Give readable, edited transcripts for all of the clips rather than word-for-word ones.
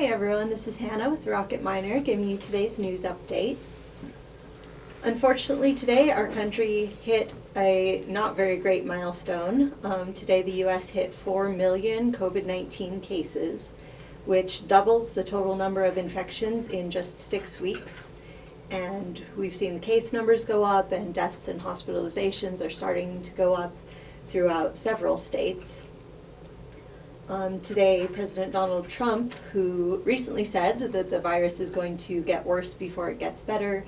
Hey everyone, this is Hannah with Rocket Miner giving you today's news update. Unfortunately today our country hit a not very great milestone. Today the US hit 4 million COVID-19 cases, which doubles the total number of infections in just 6 weeks. And we've seen the case numbers go up and deaths and hospitalizations are starting to go up throughout several states. Today, President Donald Trump, who recently said that the virus is going to get worse before it gets better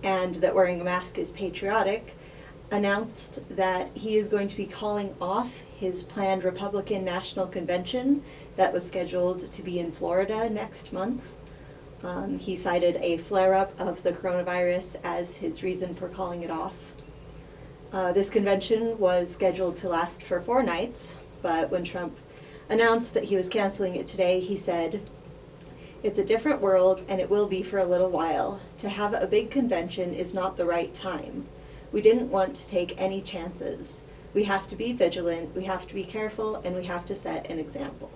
and that wearing a mask is patriotic, announced that he is going to be calling off his planned Republican National Convention that was scheduled to be in Florida next month. He cited a flare-up of the coronavirus as his reason for calling it off. This convention was scheduled to last for 4 nights, but when Trump announced that he was canceling it today, he said, "It's a different world and it will be for a little while. To have a big convention is not the right time. We didn't want to take any chances. We have to be vigilant, we have to be careful, and we have to set an example."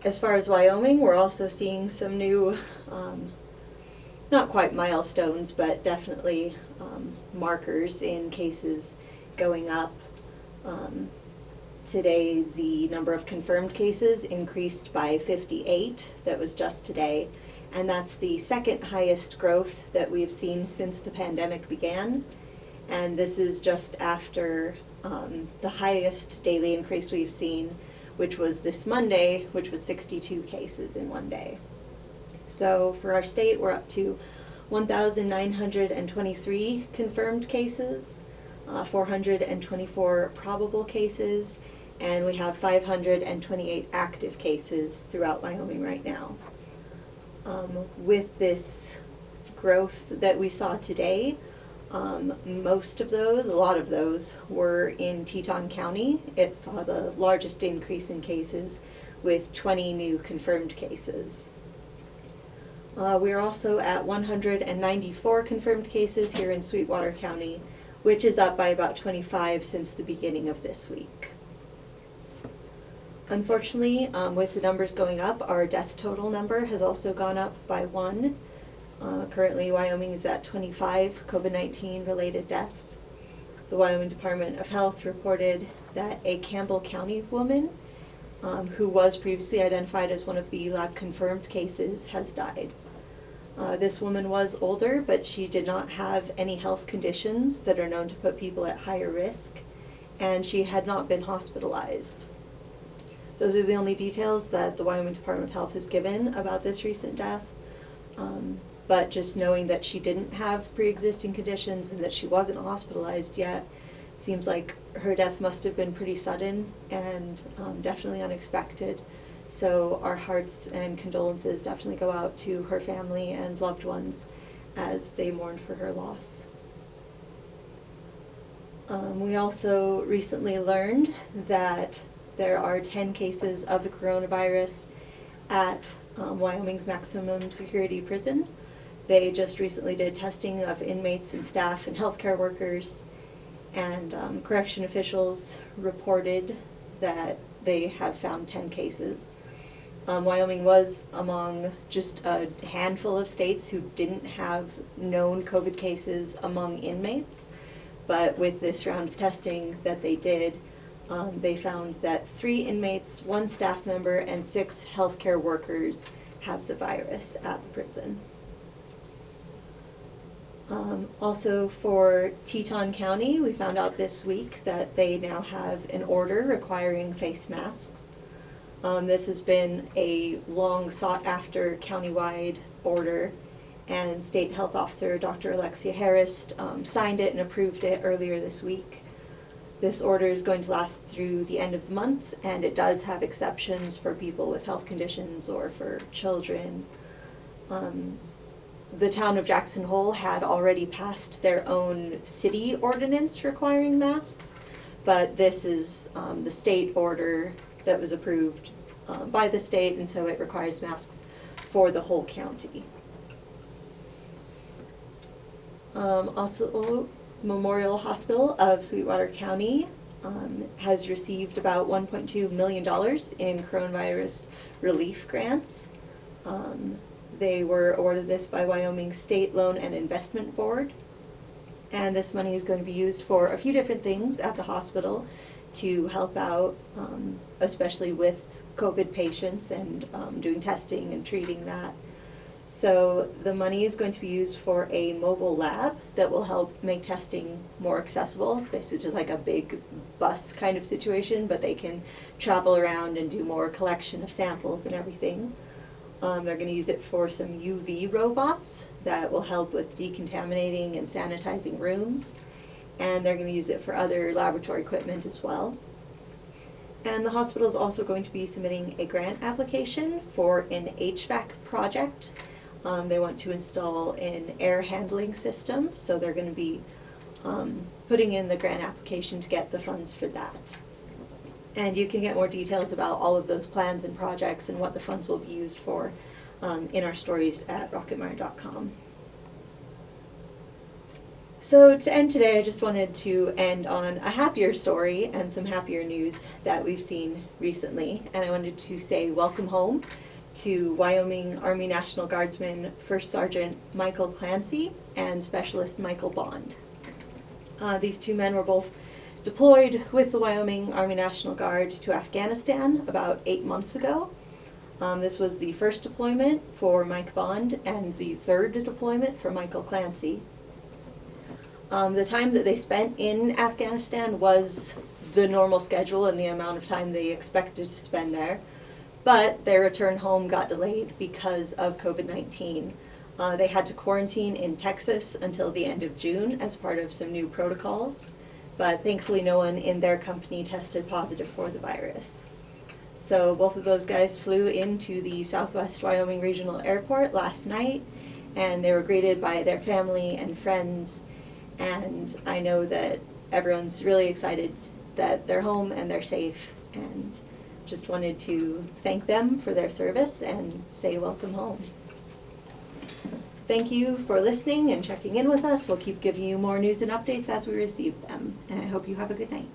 As far as Wyoming, we're also seeing some new, not quite milestones, but definitely markers in cases going up. Today, the number of confirmed cases increased by 58. That was just today. And that's the second highest growth that we've seen since the pandemic began. And this is just after the highest daily increase we've seen, which was this Monday, which was 62 cases in one day. So for our state, we're up to 1,923 confirmed cases, 424 probable cases, and we have 528 active cases throughout Wyoming right now. With this growth that we saw today, most of those, a lot of those, were in Teton County. It saw the largest increase in cases with 20 new confirmed cases. We're also at 194 confirmed cases here in Sweetwater County, which is up by about 25 since the beginning of this week. Unfortunately, with the numbers going up, our death total number has also gone up by 1. Currently, Wyoming is at 25 COVID-19 related deaths. The Wyoming Department of Health reported that a Campbell County woman, who was previously identified as one of the lab-confirmed cases, has died. This woman was older, but she did not have any health conditions that are known to put people at higher risk, and she had not been hospitalized. Those are the only details that the Wyoming Department of Health has given about this recent death, but just knowing that she didn't have pre-existing conditions and that she wasn't hospitalized yet, seems like her death must have been pretty sudden and definitely unexpected. So our hearts and condolences definitely go out to her family and loved ones as they mourn for her loss. We also recently learned that there are 10 cases of the coronavirus at Wyoming's maximum security prison. They just recently did testing of inmates and staff and healthcare workers, and correction officials reported that they have found 10 cases. Wyoming was among just a handful of states who didn't have known COVID cases among inmates, but with this round of testing that they did, they found that 3 inmates, 1 staff member, and 6 healthcare workers have the virus at the prison. Also for Teton County, we found out this week that they now have an order requiring face masks. This has been a long sought after countywide order, and State Health Officer Dr. Alexia Harris signed it and approved it earlier this week. This order is going to last through the end of the month, and it does have exceptions for people with health conditions or for children. The town of Jackson Hole had already passed their own city ordinance requiring masks, but this is the state order that was approved by the state, and so it requires masks for the whole county. Also, Memorial Hospital of Sweetwater County has received about $1.2 million in coronavirus relief grants. They were awarded this by Wyoming State Loan and Investment Board. And this money is going to be used for a few different things at the hospital to help out, especially with COVID patients and doing testing and treating that. So the money is going to be used for a mobile lab that will help make testing more accessible. It's basically just like a big bus kind of situation, but they can travel around and do more collection of samples and everything. They're going to use it for some UV robots that will help with decontaminating and sanitizing rooms. And they're going to use it for other laboratory equipment as well. And the hospital is also going to be submitting a grant application for an HVAC project. They want to install an air handling system, so they're going to be putting in the grant application to get the funds for that. And you can get more details about all of those plans and projects and what the funds will be used for in our stories at rocketmire.com. So to end today, I just wanted to end on a happier story and some happier news that we've seen recently. And I wanted to say welcome home to Wyoming Army National Guardsmen First Sergeant Michael Clancy and Specialist Michael Bond. These two men were both deployed with the Wyoming Army National Guard to Afghanistan about 8 months ago. This was the first deployment for Mike Bond and the third deployment for Michael Clancy. The time that they spent in Afghanistan was the normal schedule and the amount of time they expected to spend there, but their return home got delayed because of COVID-19. They had to quarantine in Texas until the end of June as part of some new protocols, but thankfully no one in their company tested positive for the virus. So both of those guys flew into the Southwest Wyoming Regional Airport last night, and they were greeted by their family and friends. And I know that everyone's really excited that they're home and they're safe, and just wanted to thank them for their service and say welcome home. Thank you for listening and checking in with us. We'll keep giving you more news and updates as we receive them, and I hope you have a good night.